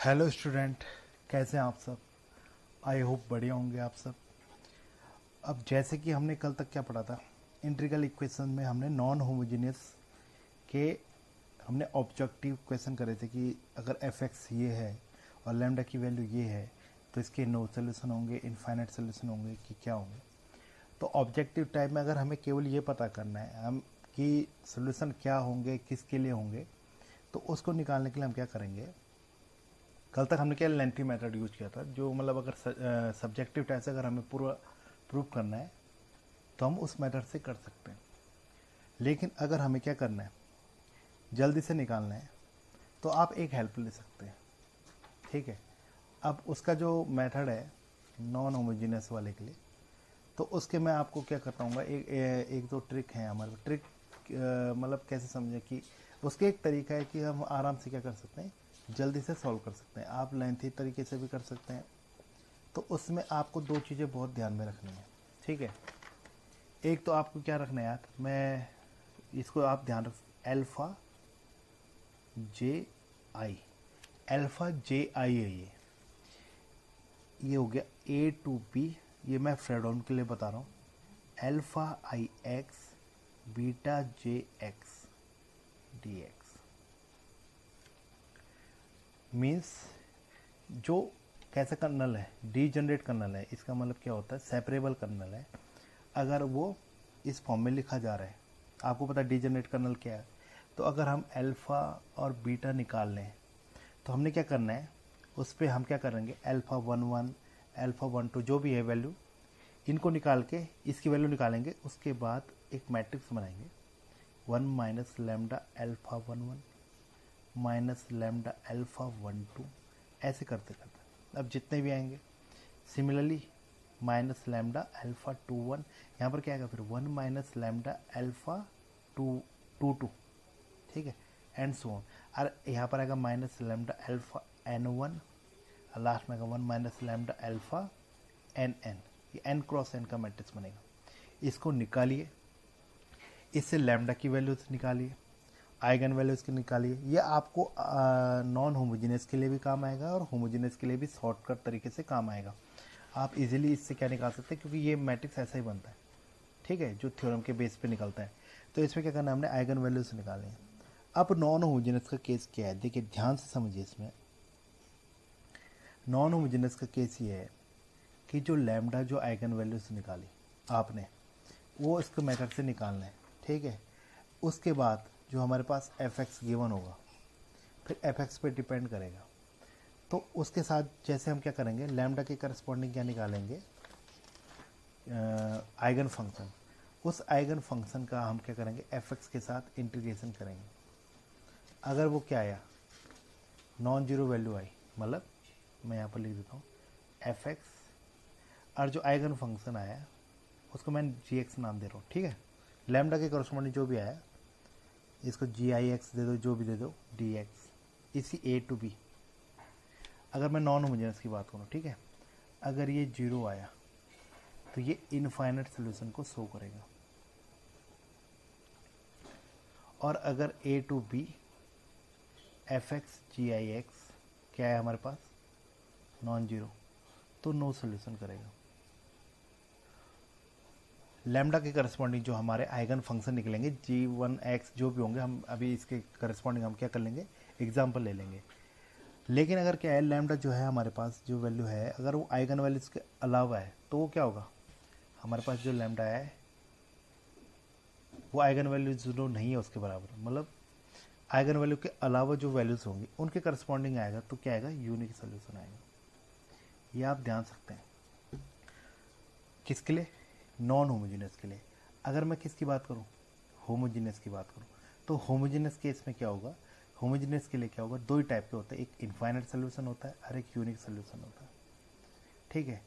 Hello student, कैसे हैं आप सब। आई होप बढ़िया होंगे आप सब। अब जैसे कि हमने कल तक क्या पढ़ा था, इंटीग्रल इक्वेशन में हमने नॉन होमोजेनियस के हमने ऑब्जेक्टिव क्वेश्चन करे थे कि अगर एफ एक्स ये है और लैम्डा की वैल्यू ये है तो इसके नो सोल्यूशन होंगे, इनफाइनाइट सोल्यूशन होंगे कि क्या होंगे। तो ऑब्जेक्टिव टाइप में अगर हमें केवल ये पता करना है हम कि सोल्यूशन क्या होंगे, किसके लिए होंगे, तो उसको निकालने के लिए हम क्या करेंगे। कल तक हमने क्या लेंथी मेथड यूज किया था, जो मतलब अगर सब्जेक्टिव टाइप से अगर हमें पूरा प्रूव करना है तो हम उस मेथड से कर सकते हैं। लेकिन अगर हमें क्या करना है, जल्दी से निकालना है, तो आप एक हेल्प ले सकते हैं। ठीक है, अब उसका जो मेथड है नॉन होमोजेनियस वाले के लिए, तो उसके मैं आपको क्या करता हूँ, एक दो ट्रिक हैं हमारे ट्रिक, मतलब कैसे समझें कि उसके एक तरीका है कि हम आराम से क्या कर सकते हैं, जल्दी से सॉल्व कर सकते हैं। आप लेंथी तरीके से भी कर सकते हैं। तो उसमें आपको दो चीज़ें बहुत ध्यान में रखनी है। ठीक है, एक तो आपको क्या रखना है यार, मैं इसको आप ध्यान रख, अल्फ़ा जे आई, अल्फ़ा जे आई है ये हो गया ए टू बी। ये मैं फ्रेडोन के लिए बता रहा हूँ, अल्फ़ा आई एक्स बीटा जे एक्स डी एक्स मीन्स जो कैसा कर्नल है, डी जनरेट कर्नल है, इसका मतलब क्या होता है, सेपरेबल कर्नल है। अगर वो इस फॉर्म में लिखा जा रहा है, आपको पता है डी जनरेट कर्नल क्या है, तो अगर हम अल्फ़ा और बीटा निकाल लें तो हमने क्या करना है, उस पर हम क्या करेंगे, alpha one one, alpha one to, जो भी है वैल्यू, इनको निकाल के इसकी वैल्यू निकालेंगे। उसके बाद एक मैट्रिक्स बनाएंगे, one minus lambda alpha one one minus lambda alpha one two, ऐसे करते करते अब जितने भी आएंगे। Similarly minus lambda alpha two one, यहाँ पर क्या आएगा फिर one minus lambda alpha two two two. ठीक है, एंड सो ऑन। और यहाँ पर आएगा minus lambda alpha N one, last में आएगा one minus lambda alpha N N. ये एन क्रॉस एन का मैट्रिक्स बनेगा। इसको निकालिए, इससे लैम्डा की वैल्यूज निकालिए, आइगन वैल्यूज की निकालिए। ये आपको नॉन होमोजेनियस के लिए भी काम आएगा और होमोजेनियस के लिए भी शॉर्टकट तरीके से काम आएगा। आप इजीली इससे क्या निकाल सकते हैं, क्योंकि ये मैट्रिक्स ऐसा ही बनता है। ठीक है, जो थ्योरम के बेस पे निकलता है। तो इसमें क्या करना है, हमने आइगन वैल्यूज निकाले हैं। अब नॉन होमोजेनियस का केस क्या है, देखिए ध्यान से समझिए। इसमें नॉन होमोजेनियस का केस ये है कि जो लैम्डा जो आइगन वैल्यूज निकाली आपने, वो इसके मेथड से निकालना है। ठीक है, उसके बाद जो हमारे पास एफ एक्स गिवन होगा, फिर एफ एक्स पे डिपेंड करेगा। तो उसके साथ जैसे हम क्या करेंगे, लैम्डा के करस्पॉन्डिंग क्या निकालेंगे, आइगन फंक्शन। उस आइगन फंक्शन का हम क्या करेंगे, एफ एक्स के साथ इंटीग्रेशन करेंगे। अगर वो क्या आया, नॉन जीरो वैल्यू आई, मतलब मैं यहाँ पर लिख देता हूँ एफ एक्स, और जो आइगन फंक्शन आया उसको मैं जी एक्स नाम दे रहा हूँ। ठीक है, लैम्डा के करस्पॉन्डिंग जो भी आया इसको जी आई एक्स दे दो, जो भी दे दो डी एक्स, इसी ए टू बी। अगर मैं नॉन होमोजेनियस की बात करूँ, ठीक है, अगर ये जीरो आया तो ये इनफाइनाइट सोल्यूशन को शो करेगा। और अगर A to B F X G I X क्या है हमारे पास, नॉन जीरो, तो नो सोल्यूशन करेगा। लैम्डा के करस्पॉन्डिंग जो हमारे आइगन फंक्शन निकलेंगे जी वन एक्स जो भी होंगे, हम अभी इसके करस्पॉन्डिंग हम क्या कर लेंगे, एग्जाम्पल ले लेंगे। लेकिन अगर क्या है, लैम्डा जो है हमारे पास जो वैल्यू है, अगर वो आइगन वैल्यूज के अलावा है तो वो क्या होगा, हमारे पास जो लैम्डा है वो आइगन वैल्यू जीरो नहीं है उसके बराबर, मतलब आइगन वैल्यू के अलावा जो वैल्यूज होंगी उनके करस्पॉन्डिंग आएगा, तो क्या आएगा, यूनिक सोल्यूशन आएगा। ये आप ध्यान सकते हैं किसके लिए, नॉन होमोजेनियस के लिए। अगर मैं किसकी बात करूं, होमोजेनियस की बात करूं, तो होमोजेनियस केस में क्या होगा, होमोजेनियस के लिए क्या होगा, दो ही टाइप के होते हैं, एक इनफाइनाइट सोल्यूशन होता है और एक यूनिक सोल्यूशन होता है। ठीक है,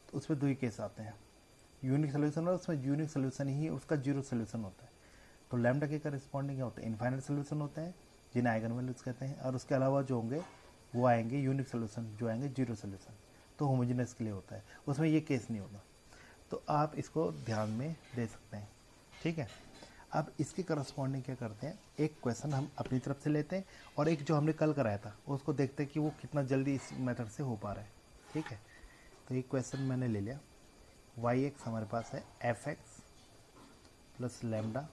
तो उसमें दो ही केस आते हैं, यूनिक सोल्यूशन, और उसमें यूनिक सोल्यूशन ही उसका जीरो सोल्यूशन होता है। तो लैम्डा के करस्पॉन्डिंग क्या होते हैं, इनफाइनाइट सोल्यूशन होते हैं जिन्हें आइगन वैल्यूज कहते हैं, और उसके अलावा जो होंगे वो आएंगे यूनिक सोल्यूशन, जो आएंगे जीरो सोल्यूशन। तो होमोजेनियस के लिए होता है, उसमें ये केस नहीं होता। तो आप इसको ध्यान में दे सकते हैं। ठीक है, अब इसके करस्पॉन्डिंग क्या करते हैं, एक क्वेश्चन हम अपनी तरफ से लेते हैं और एक जो हमने कल कराया था उसको देखते हैं कि वो कितना जल्दी इस मेथड से हो पा रहा है। ठीक है, तो एक क्वेश्चन मैंने ले लिया, वाई एक्स हमारे पास है F X plus lambda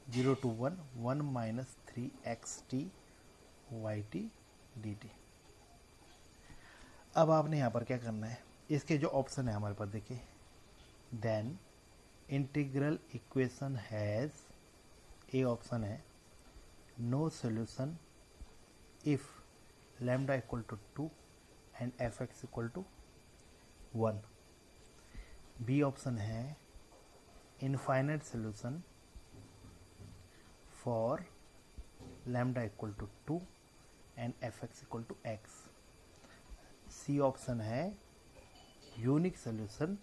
0 to 1 1 minus 3xt Y T D T. अब आपने यहाँ पर क्या करना है, इसके जो ऑप्शन है हमारे पास देखिए, then integral equation has, A option है no solution if lambda equal to 2 and F X equal to 1। B option है infinite solution for lambda equal to 2 and F X equal to X. C option है unique solution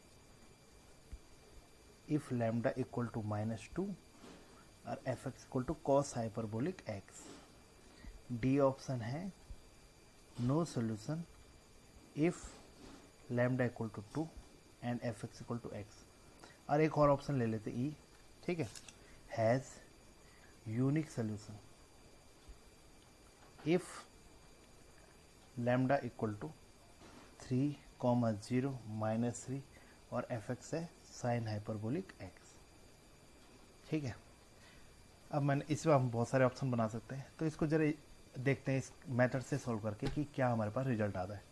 if lambda equal to -2 और F X equal to cos hyperbolic X. D option है no solution if lambda equal to 2 and F X equal to X. और एक और option ले लेते ई, ठीक है, has unique solution if lambda equal to 3, 0, -3 और एफ एक्स है साइन हाइपरबोलिक एक्स। ठीक है, अब मैंने इसमें हम बहुत सारे ऑप्शन बना सकते हैं, तो इसको जरा देखते हैं इस मेथड से सॉल्व करके कि क्या हमारे पास रिजल्ट आता है।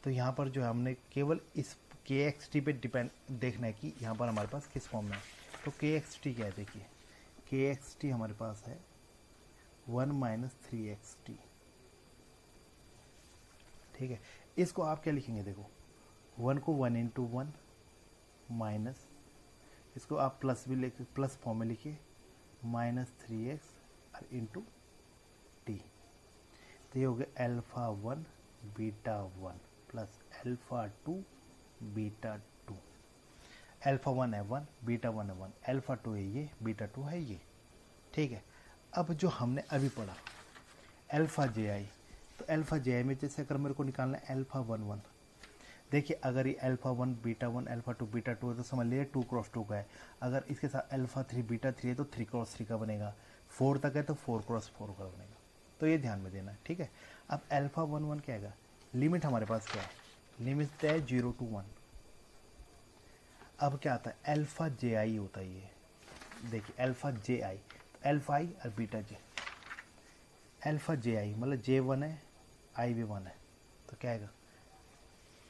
तो यहाँ पर जो है हमने केवल इस के एक्स टी पे डिपेंड देखना है कि यहाँ पर हमारे पास किस फॉर्म में है। तो के एक्स टी क्या है, देखिए के एक्स टी हमारे पास है 1 माइनस 3xt। ठीक है, इसको आप क्या लिखेंगे, देखो 1 को 1 इंटू 1 माइनस, इसको आप प्लस भी लिख, प्लस फॉर्म में लिखिए -3x और इंटू टी। तो ये हो गया alpha 1 beta 1 plus alpha 2 beta 2। Alpha 1 है 1, बीटा 1 है 1, अल्फ़ा 2 है ये, बीटा 2 है ये। ठीक है, अब जो हमने अभी पढ़ा अल्फ़ा जे आई, तो अल्फ़ा जे आई में जैसे अगर मेरे को निकालना है अल्फ़ा 1 1, देखिए अगर ये अल्फ़ा 1 बीटा 1 अल्फ़ा 2 बीटा 2 है तो समझ लीजिए 2 क्रॉस 2 का है। अगर इसके साथ अल्फ़ा 3 बीटा 3 है तो 3 क्रॉस 3 का बनेगा। 4 तक है तो 4 क्रॉस 4 का बनेगा। तो ये ध्यान में देना है। ठीक है, अब अल्फ़ा 1 1 क्या आएगा, लिमिट हमारे पास क्या है, लिमिट है 0 to 1। अब क्या आता है, अल्फ़ा जे आई होता है ये, देखिए अल्फ़ा जे आई, तो अल्फ़ा आई और बीटा जे। अल्फ़ा जे आई मतलब जे 1 है, आई भी 1 है, तो क्या आएगा,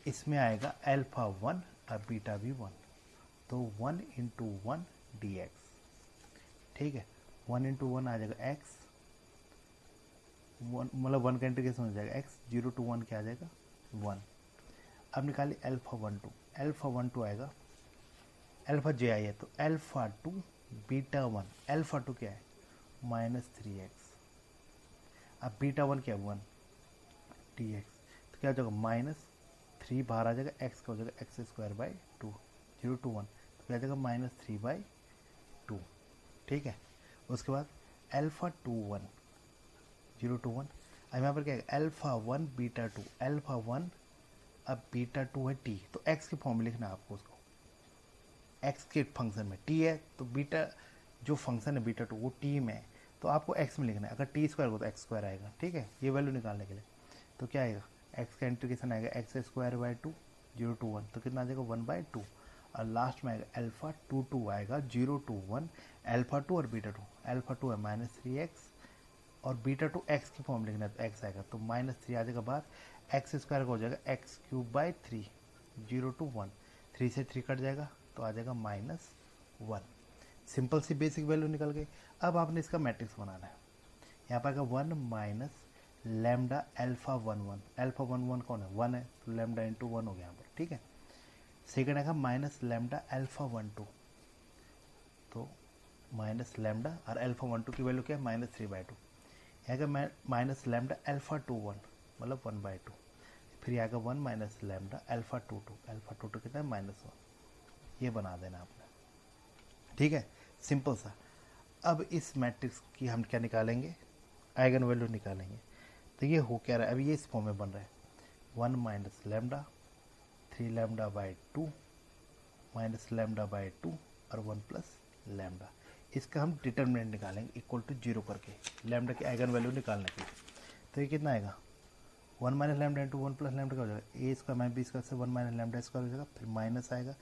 इसमें आएगा अल्फ़ा 1 और बीटा भी 1, तो 1 इंटू 1 डी एक्स। ठीक है, 1 इंटू 1 आ जाएगा एक्स, मतलब 1 का इंटीग्रेशन हो जाएगा एक्स, 0 to 1 क्या आ जाएगा 1। अब निकालिए अल्फ़ा 1 2, अल्फ़ा 1 2 आएगा, अल्फ़ा जे आई है तो अल्फ़ा 2 बीटा 1, अल्फ़ा 2 क्या है -3x, अब बीटा 1 क्या है 1 डी एक्स। तो क्या हो जाएगा -3 बाहर आ जाएगा, एक्स का हो जाएगा x² 2, 0 to 1 तो क्या आ जाएगा -3/2। ठीक है, उसके बाद अल्फ़ा 2 1 0 to 1, अब यहाँ पर क्या है अल्फ़ा 1 बीटा 2, अल्फ़ा 1 अब बीटा 2 है टी, तो एक्स के फॉर्म में लिखना है आपको उसको, एक्स के फंक्शन में टी है तो बीटा जो फंक्शन है बीटा 2 वो टी में है, तो आपको एक्स में लिखना है। अगर टी स्क्वायर हो तो x² आएगा। ठीक है, ये वैल्यू निकालने के लिए तो क्या आएगा, एक्स का इंटीग्रेशन आएगा x² 2 0 to 1 तो कितना आ जाएगा 1/2, और लास्ट में आएगा अल्फ़ा 2 2 आएगा 0 to 1, अल्फ़ा 2 और बीटा 2, अल्फ़ा 2 है -3x और बीटा 2 एक्स की फॉर्म लिखना है तो एक्स आएगा, तो -3 आ जाएगा बाहर, x² का हो जाएगा x³ 3 0 to 1, 3 से 3 कट जाएगा तो आ जाएगा -1। सिंपल सी बेसिक वैल्यू निकल गई। अब आपने इसका मैट्रिक्स बनाना है, यहाँ पर आएगा 1 माइनस लैम्डा अल्फ़ा 1 1, अल्फ़ा 1 1 कौन है 1 है, तो लैम्डा इंटू 1 हो गया यहाँ पर। ठीक है, सेकेंड आएगा माइनस लैम्डा अल्फ़ा 1 2, तो माइनस लैम्डा और अल्फ़ा 1 2 की वैल्यू क्या है -3/2, यहाँ का माइनस लैम्डा अल्फ़ा 2 1 मतलब 1/2, फिर आएगा 1 माइनस लैम्डा अल्फ़ा 2 2, अल्फ़ा 2 2 कितना है -1, ये बना देना आपने। ठीक है, सिंपल सा। अब इस मैट्रिक्स की हम क्या निकालेंगे, आइगन वैल्यू निकालेंगे। तो ये हो क्या रहा है, अभी ये इस फॉर्म में बन रहा है 1 minus lambda 3 lambda by 2 minus lambda by 2 और 1 प्लस लैम्डा। इसका हम डिटर्मिनेंट निकालेंगे इक्वल टू 0 करके, लैम्डा की आइगन वैल्यू निकालने के लिए। तो ये कितना आएगा, 1 minus lambda into 1 plus lambda का हो जाएगा, ए स्क्वायर माइनस बी स्क्वायर से 1 माइनस लैम्डा स्क्वायर हो जाएगा, फिर माइनस आएगा,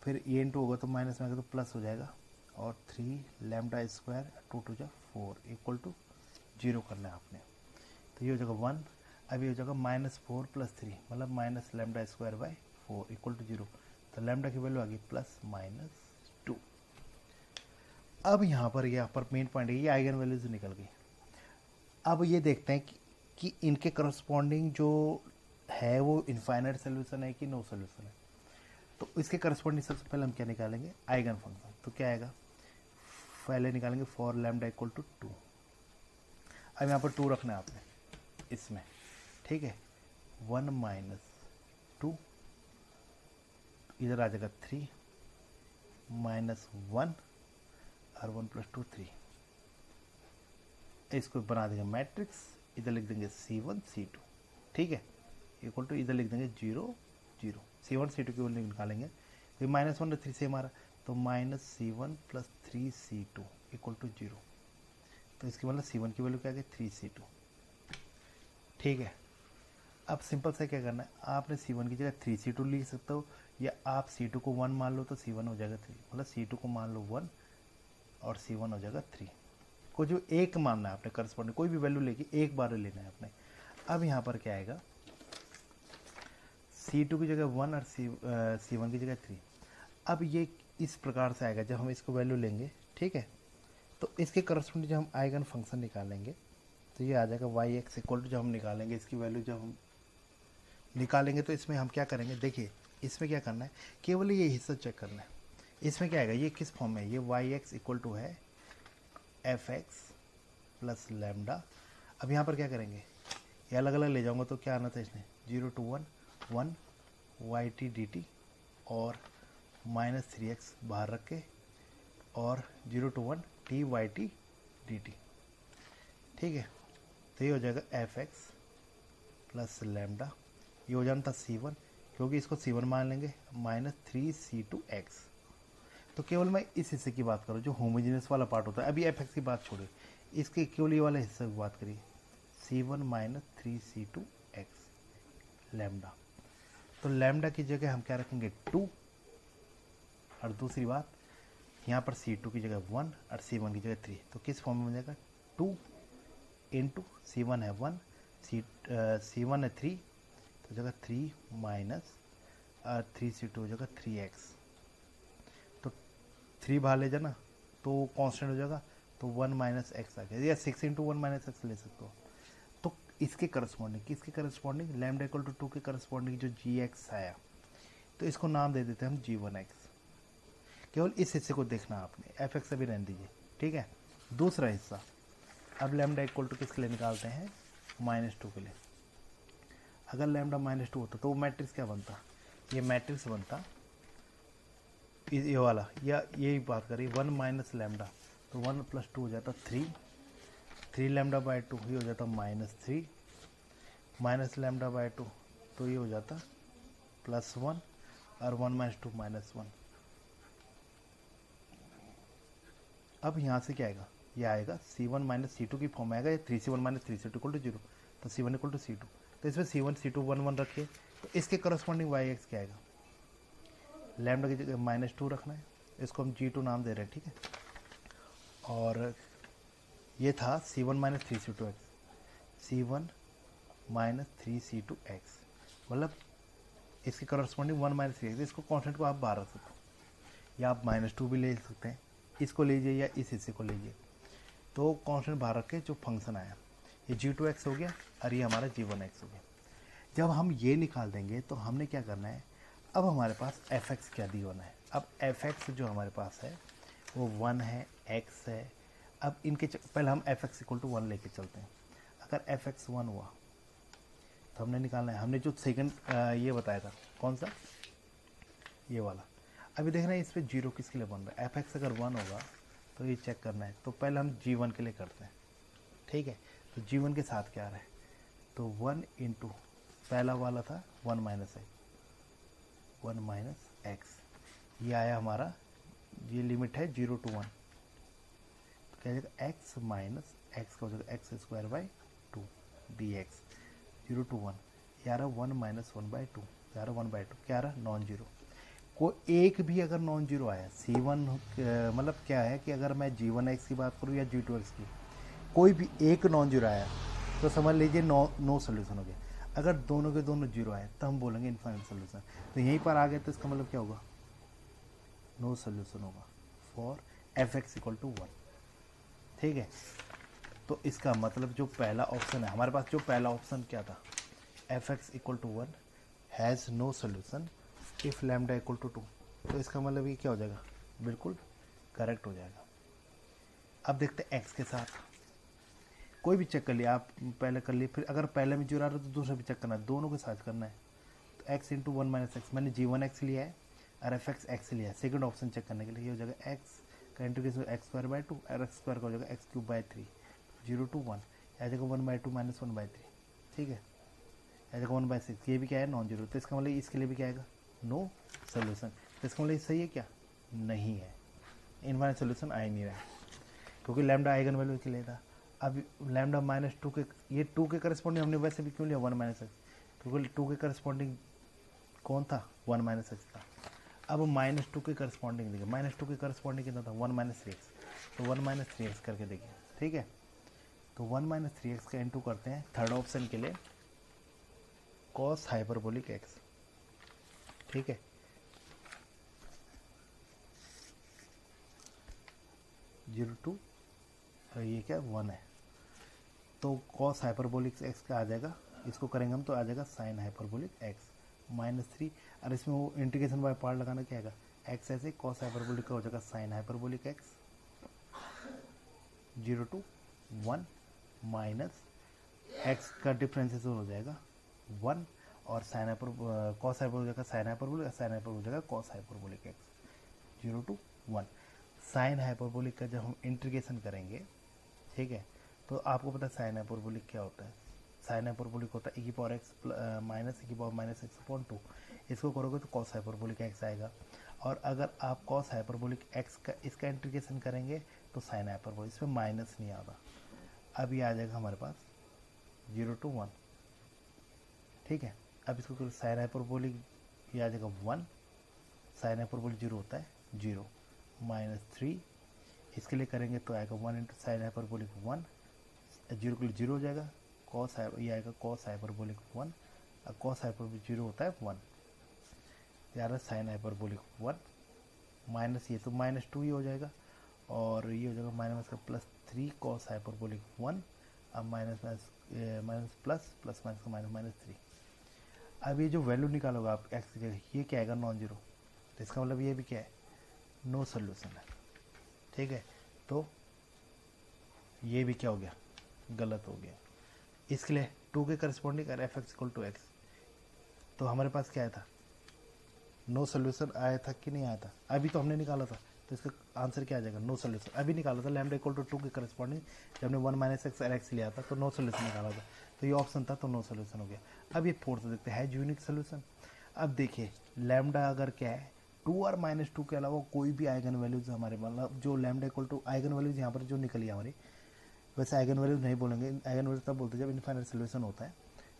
फिर ए इंटू होगा तो माइनस में आएगा तो प्लस हो जाएगा, और 3 लैम्डा स्क्वायर 2 टू जा 4 इक्वल टू 0 करना है आपने। तो ये हो जाएगा 1, अब ये हो जाएगा -4 + 3 मतलब minus lambda square by 4 equal to 0। तो लैम्डा की वैल्यू आ गई +-2। अब यहाँ पर मेन पॉइंट है, ये आइगन वैल्यूज निकल गई। अब ये देखते हैं कि इनके करस्पॉन्डिंग जो है वो इनफाइनाइट सोल्यूशन है कि नो सोल्यूशन है। तो इसके करस्पॉन्डिंग सबसे पहले हम क्या निकालेंगे, आइगन फंक्शन। तो क्या आएगा, पहले निकालेंगे फॉर लैम्डा इक्वल टू 2। अब यहाँ पर 2 रखना है आपने इसमें, ठीक है। 1 - 2 इधर आ जाएगा 3 -1 और 1 + 2 3। इसको बना देंगे मैट्रिक्स, इधर लिख देंगे C1 C2, ठीक है, इक्वल टू इधर लिख देंगे 0 0। C1 C2 की वैल्यू निकालेंगे, तो -1 और 3 से हमारा, तो -C1 + 3C2 इक्वल टू 0। तो इसकी मतलब C1 की वैल्यू क्या है, 3C2, ठीक है। अब सिंपल से क्या करना है, आपने C1 की जगह 3C2 लिख सकते हो, या आप C2 को 1 मान लो तो C1 हो जाएगा 3, मतलब C2 को मान लो 1 और C1 हो जाएगा 3। को जो एक मानना है आपने करस्पॉन्डिंग, कोई भी वैल्यू लेके एक बार लेना है आपने। अब यहाँ पर क्या आएगा, C2 की जगह 1 और C1 की जगह 3। अब ये इस प्रकार से आएगा, जब हम इसको वैल्यू लेंगे, ठीक है, तो इसके करस्पॉन्डिंग जब हम आइगन फंक्शन निकालेंगे तो ये आ जाएगा yx इक्वल टू, जब हम निकालेंगे इसकी वैल्यू, जब हम निकालेंगे तो इसमें हम क्या करेंगे, देखिए इसमें क्या करना है, केवल ये हिस्सा चेक करना है। इसमें क्या आएगा, ये किस फॉर्म में है, ये yx इक्वल टू है fx + लैम्डा। अब यहाँ पर क्या करेंगे, ये अलग अलग ले जाऊंगा तो क्या आना था इसमें, 0 to 1 1 yt dt और -3x बाहर रख के, और 0 to 1 t yt dt, ठीक है। तो ये हो जाएगा fx + लैम्डा, ये हो जाना था C1, क्योंकि इसको C1 मान लेंगे, -3C2x। तो केवल मैं इस हिस्से की बात करूँ जो होमोजेनियस वाला पार्ट होता है, अभी fx की बात छोड़िए, इसके केवल ये वाले हिस्से की बात करिए, C1 - 3C2x लैम्डा। तो लैम्डा की जगह हम क्या रखेंगे 2, और दूसरी बात यहाँ पर C2 की जगह 1 और C1 की जगह 3। तो किस फॉर्म में बन जाएगा, 2 × C1 है 1, C1 है 3, तो जगह 3 माइनस 3C2 हो जाएगा 3x। तो 3 बाहर ले जाना तो कांस्टेंट हो जाएगा, तो 1 - x आ गया, या 6 × 1 - x ले सकते हो। तो इसके करस्पॉन्डिंग, किसके करस्पॉन्डिंग, लैम्डा इक्वल टू 2 के करस्पॉन्डिंग जो gx आया, तो इसको नाम दे देते हैं हम g1x। केवल इस हिस्से को देखना आपने, fx अभी रहने दीजिए, ठीक है। दूसरा हिस्सा, अब लैम्डा इक्वल टू किसके लिए निकालते हैं, -2 के लिए। अगर लैम्डा -2 होता तो वो मैट्रिक्स क्या बनता, ये मैट्रिक्स बनता ये वाला, या यही बात करिए 1 माइनस लैम्डा, तो 1 + 2 हो जाता 3 लैम्डा बाई 2, ये हो जाता -3 माइनस लैम्डा बाई 2, तो ये हो जाता +1 और 1 - 2 -1। अब यहाँ से क्या आएगा, ये आएगा C1 - C2 की फॉर्म में आएगा, 3C1 - 3C2 = 0, तो C1 = C2। तो इसमें C1 C2 1 1 रखिए, तो इसके करस्पॉन्डिंग yx क्या आएगा, लैम्डा की जगह -2 रखना है, इसको हम G2 नाम दे रहे हैं, ठीक है। और ये था C1 - 3C2x, C1 - 3C2x, मतलब इसके करस्पॉन्डिंग 1 - 3x। इसको कॉन्स्टेंट को आप बाहर रख सकते हो, या आप -2 भी ले सकते हैं, इसको लीजिए या इस हिस्से को लीजिए। तो कांस्टेंट बाहर रख के जो फंक्शन आया, ये g2x हो गया और ये हमारा g1x हो गया। जब हम ये निकाल देंगे तो हमने क्या करना है, अब हमारे पास fx क्या दी होना है। अब fx जो हमारे पास है वो 1 है, x है। अब इनके पहले हम fx = 1 लेके चलते हैं। अगर fx 1 हुआ तो हमने निकालना है, हमने जो सेकंड ये बताया था, कौन सा, ये वाला। अभी देख रहे हैं इस पर 0 किसके लिए बन रहा है, fx अगर 1 होगा तो ये चेक करना है। तो पहले हम g1 के लिए करते हैं, ठीक है। तो g1 के साथ क्या आ रहा है, तो 1 × पहला वाला था 1 - x, ये आया हमारा, ये लिमिट है 0 to 1, क्या जाएगा एक्स माइनस एक्स का हो जाएगा x square by two D x 0 to 1 यार 1 माइनस 1/2 यार 1/2 क्या रहा नॉन जीरो। कोई एक भी अगर नॉन जीरो आया C1 मतलब क्या है कि अगर मैं G1x की बात करूँ या G2x की कोई भी एक नॉन जीरो आया तो समझ लीजिए नो सोल्यूशन हो गया। अगर दोनों के दोनों जीरो आए तो हम बोलेंगे इनफाइनाइट सोल्यूशन। तो यहीं पर आ गए तो इसका मतलब क्या होगा नो सोल्यूशन होगा फॉर f(x = 1)। ठीक है, तो इसका मतलब जो पहला ऑप्शन है हमारे पास, जो पहला ऑप्शन क्या था f(x = 1) has no solution if lambda = 2। तो इसका मतलब ये क्या हो जाएगा, बिल्कुल करेक्ट हो जाएगा। अब देखते हैं x के साथ, कोई भी चेक कर लिया आप, पहले कर लिए, फिर अगर पहले में जीरो आ रहा है तो दूसरा भी चेक करना है, दोनों के साथ करना है। तो x × 1 - x मैंने G1x लिया है और f(x) लिया है। सेकंड ऑप्शन चेक करने के लिए ये हो जाएगा x का इंटीग्रेशन x² 2 और x² का हो जाएगा x³ 3 0 to 1 आ जाएगा 1/2 - 1/3। ठीक है, आ जाएगा 1/6। ये भी क्या है नॉन जीरो, तो इसका मतलब इसके लिए भी क्या आएगा नो सोल्यूशन। तो इसका मतलब सही है क्या, नहीं है, इनफाइनाइट सोल्यूशन आ ही नहीं रहा है क्योंकि लैम्डा आइगन वैल्यू के लिए था। अब लैम्डा -2 के, ये 2 के करस्पॉन्डिंग हमने वैसे भी क्यों लिया 1 - x, क्योंकि 2 के करस्पॉन्डिंग कौन था 1 - x था। अब -2 के करस्पॉन्डिंग देखिए, -2 के करस्पॉन्डिंग कितना था 1 - 3x, तो 1 - 3x करके देखिए। ठीक है, तो 1 - 3x का इंटू करते हैं थर्ड ऑप्शन के लिए cos हाइपरबोलिक x। ठीक है, 0 to ये क्या 1 है, तो cos हाइपरबोलिक x का आ जाएगा, इसको करेंगे हम तो आ जाएगा sin हाइपरबोलिक x -3। और इसमें वो इंटीग्रेशन बाय पार्ट लगाना क्या आएगा, x ऐसे cos हाइपरबोलिक का हो जाएगा sin hyperbolic x 0 to 1 minus x का डिफरेंशिएशन हो जाएगा 1 और sin हाइपर cos हाइपरबोलिक का sin हाइपरबोलिक, sin हाइपरबोलिक हो जाएगा cos hyperbolic x 0 to 1। sin hyperbolic का जब हम इंटीग्रेशन करेंगे, ठीक है, तो आपको पता है साइन हाइपरबोलिक क्या होता है, साइन हाइपरबोलिक होता है e⁻x माइनस e⁻−x/2। इसको करोगे तो कॉस हाइपरबोलिक x आएगा, और अगर आप कॉस हाइपरबोलिक x का इसका इंटीग्रेशन करेंगे तो साइन हाइपरबोलिक, इसमें माइनस नहीं आता। अब ये आ जाएगा हमारे पास 0 to 1। ठीक है, अब इसको करो साइन हाइपरबोलिक, ये आ जाएगा 1, साइन हाइपरबोलिक 0 होता है 0 -3, इसके लिए करेंगे तो आएगा 1 × साइन हाइपरबोलिक 1, 0 के लिए 0 हो जाएगा, कॉस ये आएगा कॉस हाइपरबोलिक 1, और कॉस हाइपरबोलिक 0 होता है 1, यार साइन हाइपरबोलिक 1 माइनस ये तो -2 ही हो जाएगा, और ये हो जाएगा माइनस का +3 कॉस हाइपरबोलिक 1, अब माइनस प्लस माइनस का -3। अब ये जो वैल्यू निकालोगे आप x की जगह, ये क्या आएगा नॉन जीरो, तो इसका मतलब ये भी क्या है नो सोल्यूशन है। ठीक है, तो ये भी क्या हो गया गलत हो गया। इसके लिए 2 के करस्पॉन्डिंग अगर f(x = x), तो हमारे पास क्या आया था नो सोल्यूशन आया था कि नहीं आया था, अभी तो हमने निकाला था, तो इसका आंसर क्या आ जाएगा नो सोल्यूशन। अभी निकाला था लैम्डा = 2 के करस्पॉन्डिंग, जब हमने 1 - x और x लिया था तो नो सोल्यूशन निकाला था, तो ये ऑप्शन था तो नो सोल्यूशन हो गया। अब ये फोर्थ देखते हैं यूनिक सोल्यूशन। अब देखिए लैम्डा अगर क्या है 2 और -2 के अलावा कोई भी आइगन वैल्यूज हमारे, मतलब जो लैम्डा = आइगन वैल्यूज यहाँ पर जो निकली हमारी, वैसे आइगन वैल्यूज नहीं बोलेंगे, आइगन वैल्यूज तब बोलते हैं जब इनफाइनाइट सोल्यूशन होता है,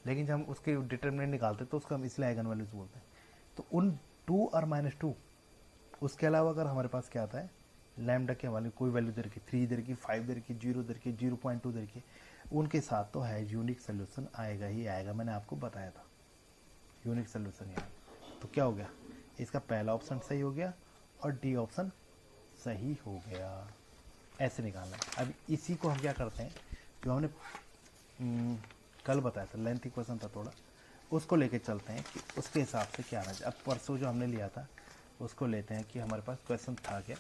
लेकिन जब हम उसके डिटर्मिनेंट निकालते हैं तो उसको हम इसलिए आइगन वैल्यूज बोलते हैं। तो उन 2 और -2 उसके अलावा अगर हमारे पास क्या आता है लैम्डा के वाले कोई वैल्यू दे रखी, 3 दे रखी, 5 दे रखी, 0 दे रखी, 0.2 दे रखी, उनके साथ तो है यूनिक सोल्यूशन आएगा ही आएगा, मैंने आपको बताया था यूनिक सोल्यूशन यहाँ। तो क्या हो गया, इसका पहला ऑप्शन सही हो गया और डी ऑप्शन सही हो गया, ऐसे निकालना है। अब इसी को हम क्या करते हैं, जो हमने कल बताया था लेंथी क्वेश्चन था थोड़ा, उसको लेके चलते हैं कि उसके हिसाब से क्या आना चाहिए। अब परसों जो हमने लिया था उसको लेते हैं कि हमारे पास क्वेश्चन था क्या।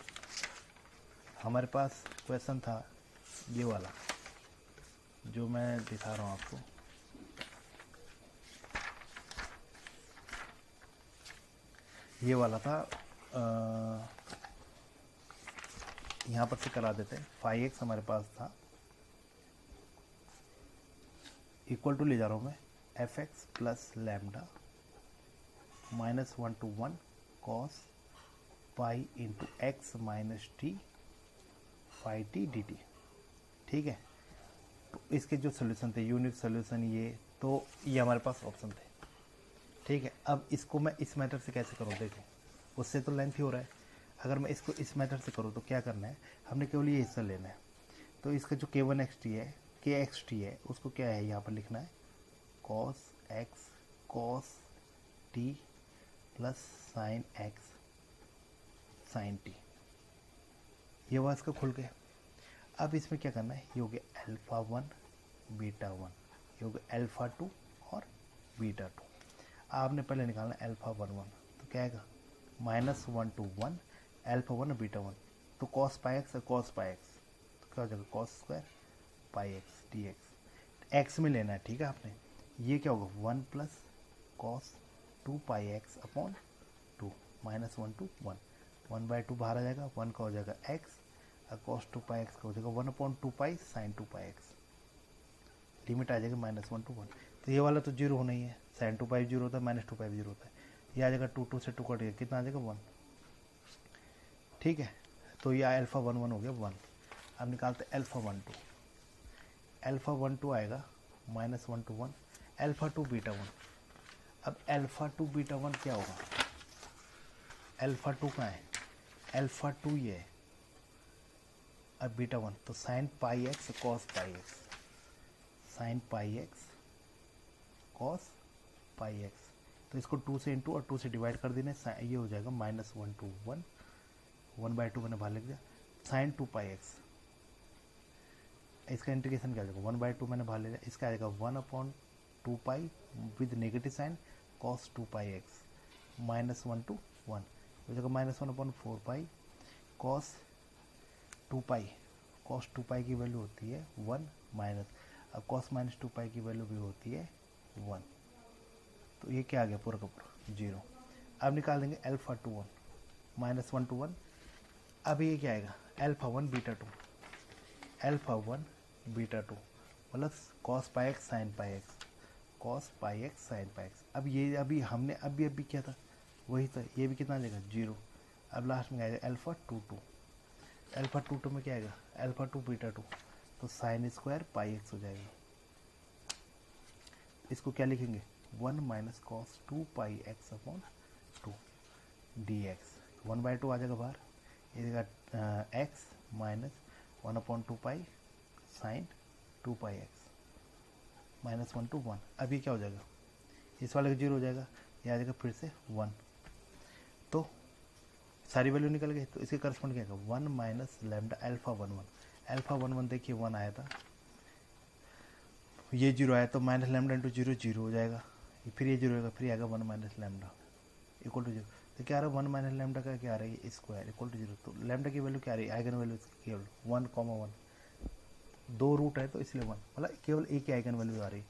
हमारे पास क्वेश्चन था ये वाला जो मैं दिखा रहा हूँ आपको, ये वाला था, यहाँ पर से करा देते हैं। 5x हमारे पास था इक्वल टू ले जा रहा हूँ मैं f(x + lambda -1 to 1 cos π × x - t phi t dt। ठीक है। तो इसके जो सोल्यूशन थे यूनिट सोल्यूशन ये हमारे पास ऑप्शन थे, ठीक है। अब इसको मैं इस मेथड से कैसे करूँ, देखो उससे तो लेंथ ही हो रहा है। अगर मैं इसको इस मेथड से करूँ तो क्या करना है, हमने केवल ये हिस्सा लेना है। तो इसका जो k1xt है, kxt है, उसको क्या है यहाँ पर लिखना है cos x cos t plus sine x sine t। ये हुआ इसका खुल के। अब इसमें क्या करना है, ये हो गया अल्फ़ा 1 बीटा 1, ये हो गया अल्फ़ा 2 और बीटा 2। आपने पहले निकालना अल्फ़ा 1 1, तो क्या आएगा -1 to 1 अल्फ़ा 1 बीटा 1। तो cos पाई एक्स और cos पाई एक्स, तो क्या हो जाएगा cos square pi x D x. X में लेना है, ठीक है आपने। ये क्या होगा 1 plus cos 2 pi x upon 2 -1 to 1, 1/2 बाहर आ जाएगा, 1 का हो जाएगा x और cos 2 पाई एक्स का हो जाएगा 1/2 pi sine 2 pi x. Limit आ जाएगी -1 to 1। तो ये वाला तो जीरो होना ही है, साइन 2 पाई जीरो होता है, -2 पाई जीरो होता है। ये आ जाएगा 2 से 2 कट गया, कितना आ जाएगा 1, ठीक है। तो ये अल्फ़ा 1 1 हो गया 1। अब निकालते अल्फ़ा 1 2, अल्फ़ा 1 2 आएगा -1 to 1 अल्फ़ा 2 बीटा 1। अब अल्फ़ा 2 बीटा 1 क्या होगा, अल्फ़ा 2 कहाँ है, अल्फ़ा 2 ये है, अब बीटा 1 तो sign pi x cos pi X, sine pi x cos pi x. तो इसको 2 से इंटू और 2 से डिवाइड कर देने, ये हो जाएगा -1 to 1, 1/2 मैंने बाहर लिख दिया, साइन 2 पाई एक्स। इसका इंटीग्रेशन क्या आ जाएगा 1/2 मैंने बाहर ले लिया, इसका आ जाएगा 1/2 pi with negative sine cos 2 pi X -1 to 1 हो जाएगा -1/4 पाई कॉस 2 पाई। कॉस 2 पाई की वैल्यू होती है 1 माइनस, अब कॉस -2 पाई की वैल्यू भी होती है 1। तो ये क्या आ गया पूरा का पूरा 0। अब निकाल देंगे अल्फ़ा 2 1 -1 to 1। अब ये क्या आएगा alpha 1 beta 2, alpha 1 beta 2 plus cos pi X sine pi x, cos pi X sine pi x. अब ये अभी हमने अभी किया था वही था, ये भी कितना आ जाएगा 0। अब लास्ट में आएगा अल्फ़ा 2 2, अल्फ़ा 2 2 में क्या आएगा अल्फ़ा 2 बीटा 2, तो साइन स्क्वायर पाई एक्स हो जाएगा। इसको क्या लिखेंगे 1 minus cos 2 pi x upon 2 D x, 1/2 आ जाएगा बाहर, ये देगा x minus 1/2 pi sine 2 pi X -1 to 1। अब ये क्या हो जाएगा, इस वाले का 0 हो जाएगा, ये आ जाएगा फिर से 1। तो सारी वैल्यू निकल गई, तो इसके करस्पॉन्ड क्या होगा 1 माइनस लैम्डा अल्फ़ा 1 1, अल्फ़ा 1 1 देखिए 1 आया था, ये 0 आया तो माइनस लैम्डा इंटू 0 0 हो जाएगा, फिर ये 0 होगा, फिर आएगा 1 माइनस लैम्डा इक्वल टू 0। तो क्या आ रहा है 1 माइनस लैम्डा का क्या आ रहा है स्क्वायर इक्वल टू 0। तो लैम्डा की वैल्यू क्या आ रही है, आइगन वैल्यू केवल 1,1, 2 रूट है तो इसलिए 1, मतलब केवल एक ही आइगन वैल्यू आ रही है।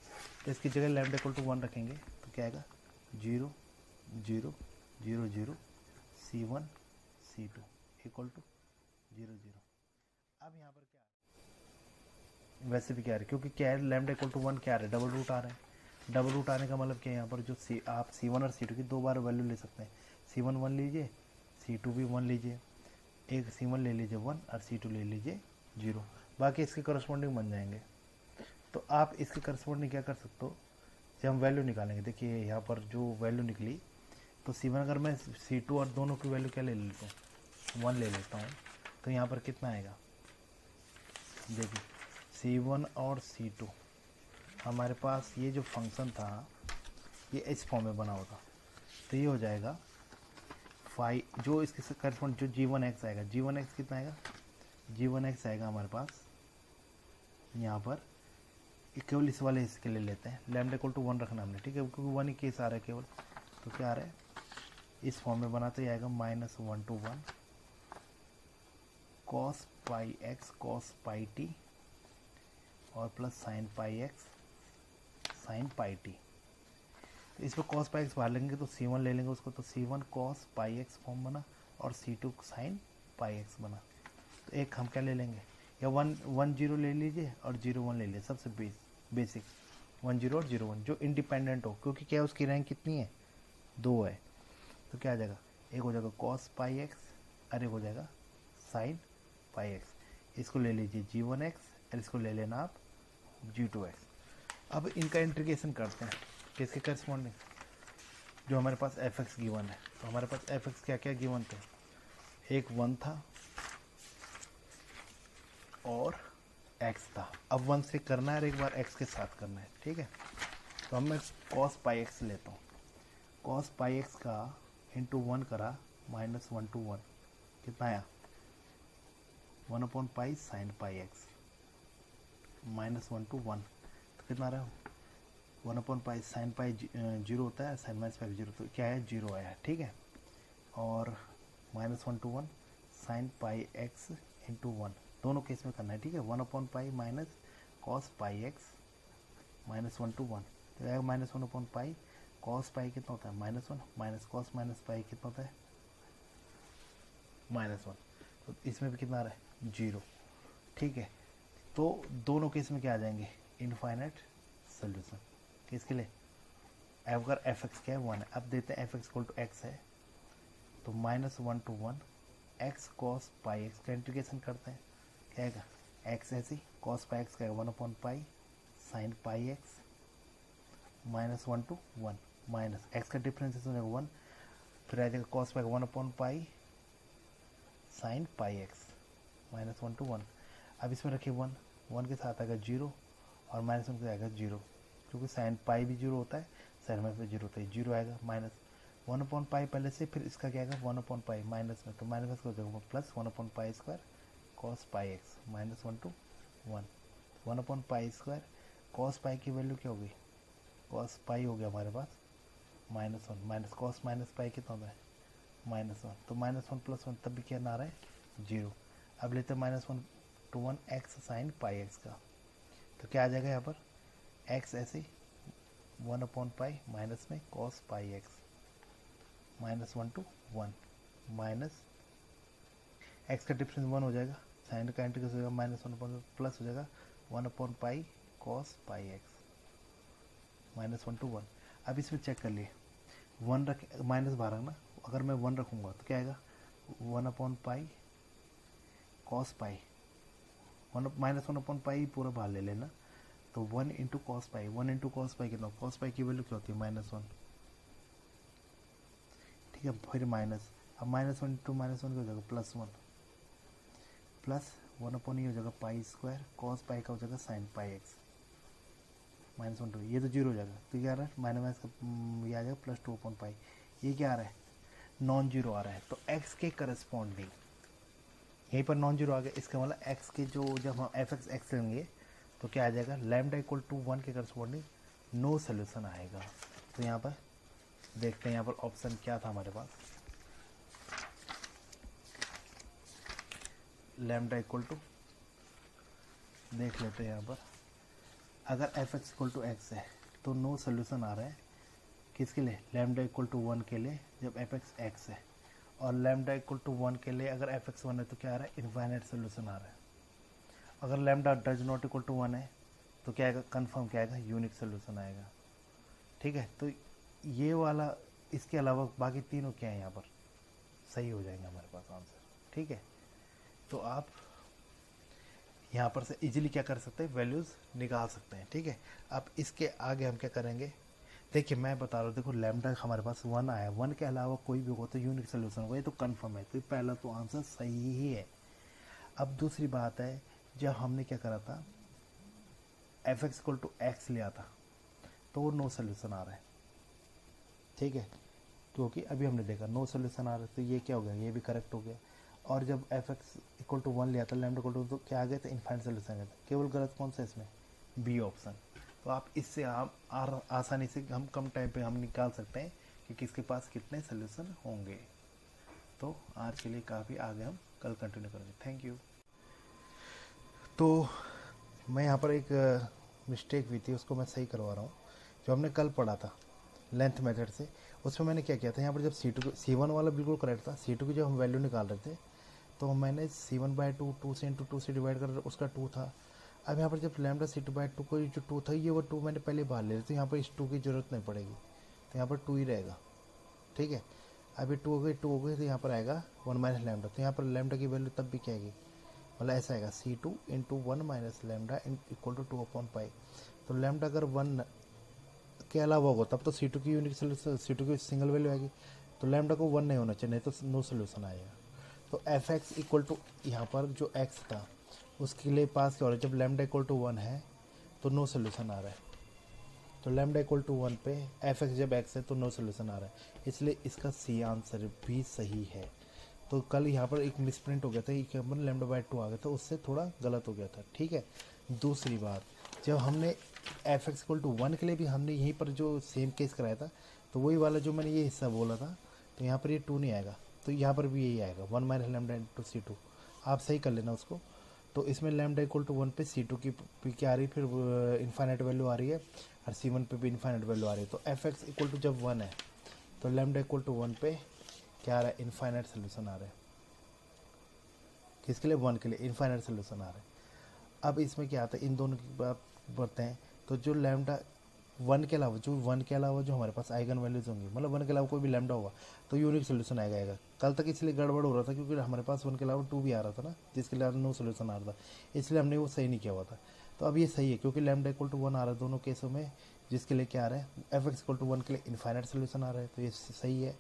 तो इसकी जगह लैम्डा इक्वल टू 1 रखेंगे तो क्या आएगा 0 0 0 0 C1 C2 इक्वल टू 0 0। अब यहाँ पर क्या वैसे भी क्या आ रहा है, क्योंकि क्या है लैम्डा इक्वल टू 1 क्या आ रहा है डबल रूट आ रहा है। डबल रूट आने का मतलब क्या है, यहाँ पर जो आप C1 और C2 की 2 बार वैल्यू ले सकते हैं। C1 1 लीजिए, C2 भी 1 लीजिए, एक C1 ले लीजिए 1 और C2 ले लीजिए 0, बाकी इसके करस्पॉन्डिंग बन जाएंगे। तो आप इसके करस्पॉन्डिंग क्या कर सकते हो, जब हम वैल्यू निकालेंगे, देखिए यहाँ पर जो वैल्यू निकली, तो C1 अगर मैं C2 और दोनों की वैल्यू क्या ले लेता हूँ 1 ले लेता हूँ, तो यहाँ पर कितना आएगा देखिए C1 और C2 हमारे पास ये जो फंक्शन था ये इस फॉर्म में बना होता, तो ये हो जाएगा 5 जो इसके करस्पॉन्ड जो G1x आएगा, G1x कितना आएगा, G1x आएगा हमारे पास यहाँ पर केवल इस वाले हिस्से के लिए लेते हैं, लैम्डा इक्वल टू 1 रखना हमने, ठीक है, क्योंकि 1 ही केस आ रहा है केवल। तो क्या आ रहा है इस फॉर्म में बनाते ही आएगा -1 to 1 cos pi X cos pi T और plus sine pi X sine pi T. तो इस पर cos पाई एक्स बाहर लेंगे तो C1 ले लेंगे उसको, तो C1 cos pi x form बना और C2 साइन पाई एक्स बना। तो एक हम क्या ले लेंगे, या 1 1 0 ले लीजिए और 0 1 ले लीजिए, सबसे बेसिक 1 0 और 0 1 जो इंडिपेंडेंट हो, क्योंकि क्या उसकी रैंक कितनी है 2 है। तो क्या आ जाएगा, एक हो जाएगा cos पाई एक्स और एक हो जाएगा साइन पाई एक्स। इसको ले लीजिए G1x इसको ले लेना आप g2x। अब इनका इंटीग्रेशन करते हैं किसके करस्पॉन्डिंग, जो हमारे पास fx गिवन है। तो हमारे पास fx क्या क्या गिवन थे, एक 1 था और x था। अब 1 से करना है और एक बार x के साथ करना है, ठीक है। तो अब मैं cos पाई x लेता हूँ। cos पाई x का इंटू 1 करा -1 to 1 कितना आया 1/पाई साइन पाई x -1 to 1 तो कितना रहा 1/पाई साइन पाई 0 होता है, साइन माइनस पाई 0, तो क्या है 0 आया, ठीक है। और -1 to 1 sine pi x into 1 दोनों केस में करना है, ठीक है। 1/पाई minus cos pi x -1 to 1 तो आएगा -1/पाई कॉस पाई कितना होता है -1 माइनस कॉस माइनस पाई कितना होता है -1। तो इसमें भी कितना आ रहा है 0, ठीक है। तो दोनों केस में क्या आ जाएंगे इनफाइनाइट सोल्यूशन। किसके लिए अगर एफ एक्स क्या है 1 है। अब देते हैं F X equal to X है तो -1 to 1 X cos pi X का इंटीग्रेशन करते हैं, क्या आएगा एक्स ऐसी कॉस पाई एक्स का 1/पाई sine pi X -1 to 1 minus X का डिफरेंस हो जाएगा 1, फिर आ जाएगा कॉस पाई 1/पाई साइन पाई एक्स -1 to 1। अब इसमें रखिए 1 के साथ आएगा 0 और -1 के साथ आएगा 0, क्योंकि साइन पाई भी 0 होता है, साइन माइनस भी 0 होता है, 0 आएगा माइनस 1/पाई पहले से, फिर इसका क्या आएगा 1/पाई माइनस में, तो माइनस का हो जाएगा प्लस 1/पाई square cos pi X -1 to 1 1/पाई स्क्वायर कॉस पाई की वैल्यू क्या होगी कॉस पाई हो गया हमारे पास -1 माइनस कॉस माइनस पाई कितना होता है -1, तो -1 + 1 तब भी क्या ना रहा है 0। अब लेते हैं -1 to 1 x sine pi X का, तो क्या आ जाएगा यहाँ पर एक्स ऐसे 1/पाई माइनस में cos pi X -1 to 1 minus X का डिफरेंस 1 हो जाएगा, साइन का इंटीग्रेशन हो जाएगा -1 प्लस हो जाएगा 1/पाई कॉस पाई एक्स -1 to 1। अब इसमें चेक कर लिए 1 रख माइनस बाहर ना, अगर मैं 1 रखूँगा तो क्या आएगा 1/पाई कॉस पाई -1/पाई पूरा बाहर ले लेना, तो 1 into cos pi 1 into cos pi कितना कॉस पाई की वैल्यू क्या होती है -1, ठीक है। फिर माइनस, अब -1 इंटू -1 क्या हो जाएगा +1 प्लस 1/, ये हो जाएगा पाई स्क्वायर कॉस पाई का हो जाएगा साइन पाई एक्स -1 to ये तो 0 हो जाएगा, तो क्या आ रहा है माइनस का ये आ जाएगा +2/पाई, ये क्या आ रहा है नॉन जीरो आ रहा है। तो x के करस्पॉन्डिंग यहीं पर नॉन जीरो आ गया, इसका मतलब x के जो जब हम एफ एक्स एक्स लेंगे तो क्या आ जाएगा लैम्डा इक्वल टू 1 के करस्पॉन्डिंग नो सोल्यूशन आएगा। तो यहाँ पर देखते हैं यहाँ पर ऑप्शन क्या था हमारे पास, लैम्डा इक्वल टू देख लेते हैं यहाँ पर, अगर F X equal to X है तो नो सोल्यूशन आ रहा है किसके लिए लैम्डा इक्वल टू 1 के लिए जब एफ एक्स एक्स है, और लैम्डा इक्वल टू 1 के लिए अगर एफ एक्स 1 है तो क्या आ रहा है इनफाइनाइट सोल्यूशन आ रहा है। अगर lambda does not equal to 1 है तो क्या आएगा कन्फर्म क्या आएगा यूनिक सोल्यूशन आएगा, ठीक है। तो ये वाला इसके अलावा बाकी तीनों क्या है यहाँ पर सही हो जाएंगे हमारे पास आंसर, ठीक है। तो आप यहाँ पर से इजीली क्या कर सकते हैं वैल्यूज़ निकाल सकते हैं, ठीक है। अब इसके आगे हम क्या करेंगे, देखिए मैं बता रहा हूँ, देखो लैम्डा हमारे पास 1 आया, 1 के अलावा कोई भी होगा तो यूनिक सोल्यूशन होगा, ये तो कंफर्म है, तो पहला तो आंसर सही ही है। अब दूसरी बात है जब हमने क्या करा था F X equal to X लिया था तो नो सोल्यूशन आ रहा है, ठीक है, क्योंकि अभी हमने देखा नो सोल्यूशन आ रहा है, तो ये क्या हो गया ये भी करेक्ट हो गया। और जब एफ एक्स इक्वल टू 1 लिया था लैम्डा इक्वल टू तो क्या आ गया था इनफाइनाइट सोल्यूशन आ गया था, केवल गलत कौन सा इसमें बी ऑप्शन। तो आप इससे आप आसानी से हम कम टाइम पे हम निकाल सकते हैं कि किसके पास कितने सोल्यूशन होंगे। तो आज के लिए काफ़ी, आगे हम कल कंटिन्यू करेंगे। Thank you. तो मैं यहाँ पर एक मिस्टेक हुई थी उसको मैं सही करवा रहा हूँ, जो हमने कल पढ़ा था लेंथ मेथड से, उसमें मैंने क्या किया था यहाँ पर जब C1 वाला बिल्कुल करेक्ट था, C2 की जब हम वैल्यू निकाल रहे थे तो मैंने C1/2 2 से इंटू 2 से डिवाइड कर उसका 2 था। अब यहाँ पर जब लैम्डा C2/2 को जो 2 था ये वो 2 मैंने पहले बाहर ले लिया, तो यहाँ पर इस 2 की ज़रूरत नहीं पड़ेगी, तो यहाँ पर 2 ही रहेगा, ठीक है। अभी 2 हो गई तो यहाँ पर आएगा 1 - लैम्डा, तो यहाँ पर लैम्डा की वैल्यू तब भी क्या आएगी मतलब ऐसा आएगा C2 into 1 minus lambda equal to 2/पाई। तो लैम्डा अगर 1 के अलावा होगा तब तो C2 की यूनिक सोल्यूशन, C2 की सिंगल वैल्यू आएगी। तो लैम्डा को 1 नहीं होना चाहिए, नहीं तो नो सोल्यूशन आएगा। तो एफ एक्स इक्वल टू यहाँ पर जो एक्स था उसके लिए पास क्या हो रहा है, जब लैम्डा इक्वल टू 1 है तो नो सोल्यूशन आ रहा है। तो लैम्डा इक्वल टू 1 पे एफ एक्स जब एक्स है तो नो सोल्यूशन आ रहा है, इसलिए इसका सी आंसर भी सही है। तो कल यहाँ पर एक मिसप्रिंट हो गया था, एक लैम्डा बाई 2 आ गया था, उससे थोड़ा गलत हो गया था, ठीक है। दूसरी बात, जब हमने एफ एक्स इक्वल टू 1 के लिए भी हमने यहीं पर जो सेम केस कराया था, तो वही वाला जो मैंने ये हिस्सा बोला था, तो यहाँ पर ये 2 नहीं आएगा, तो यहाँ पर भी यही आएगा 1 माइनस लैम्डा इंटू C2। आप सही कर लेना उसको। तो इसमें लैम्डा इक्वल टू 1 पे C2 की क्या आ रही है, फिर इन्फाइनाइट वैल्यू आ रही है, और C1 पे भी इन्फाइनाइट वैल्यू आ रही है। तो एफ एक्स इक्वल टू जब 1 है तो लैम्डा इक्वल टू 1 पे क्या आ रहा है, इन्फाइनाइट सोल्यूशन आ रहा है। किसके लिए, 1 के लिए इन्फाइनाइट सोल्यूशन आ रहा है। अब इसमें क्या आता है, इन दोनों की बात बढ़ते हैं। तो जो लैम्डा 1 के अलावा जो हमारे पास आइगन वैल्यूज होंगी, मतलब 1 के अलावा कोई भी लैम्डा होगा तो यूनिक सोल्यूशन आएगा। कल तक इसलिए गड़बड़ हो रहा था क्योंकि हमारे पास 1 के अलावा 2 भी आ रहा था ना, जिसके लिए नो सोल्यूशन आ रहा था, इसलिए हमने वो सही नहीं किया हुआ था। तो अब ये सही है क्योंकि लैम्डा इक्वल टू 1 आ रहा है दोनों केसों में, जिसके लिए क्या आ रहा है, एफ एक्स इक्वल टू 1 के लिए इन्फाइनाइट सोल्यूशन आ रहा है, तो ये सही है।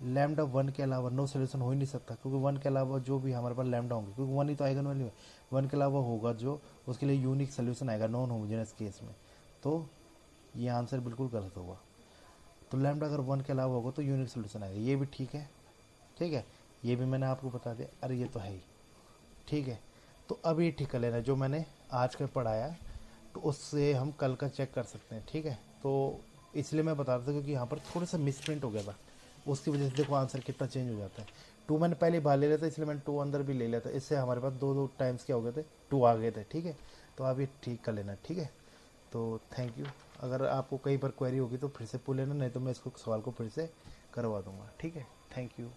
लैम्डा 1 के अलावा नो सोल्यूशन हो ही नहीं सकता, क्योंकि 1 के अलावा जो भी हमारे पास लैम्डा होंगे, क्योंकि 1 ही तो आइगन वैल्यू है, 1 के अलावा होगा जो, उसके लिए यूनिक सोल्यूशन आएगा नॉन होमोजेनस केस में। तो ये आंसर बिल्कुल गलत होगा। तो लैम्डा अगर 1 के अलावा होगा तो यूनिक सोल्यूशन आएगा, ये भी ठीक है, ठीक है, ये भी मैंने आपको बता दिया। अरे ये तो है ही, ठीक है। तो अब ये ठीक कर लेना, जो मैंने आज का पढ़ाया तो उससे हम कल का चेक कर सकते हैं, ठीक है। तो इसलिए मैं बता रहा था क्योंकि यहाँ पर थोड़ा सा मिसप्रिंट हो गया था, उसकी वजह से देखो आंसर कितना चेंज हो जाता है। 2 मैंने पहले बाहर ले लिया था, इसलिए मैंने 2 अंदर भी ले लिया था, इससे हमारे पास दो टाइम्स क्या हो गए थे, 2 आ गए थे, ठीक है। तो आप ये ठीक कर लेना, ठीक है। तो थैंक यू। अगर आपको कहीं पर क्वेरी होगी तो फिर से पूछ लेना, नहीं तो मैं इसको सवाल को फिर से करवा दूंगा, ठीक है। Thank you.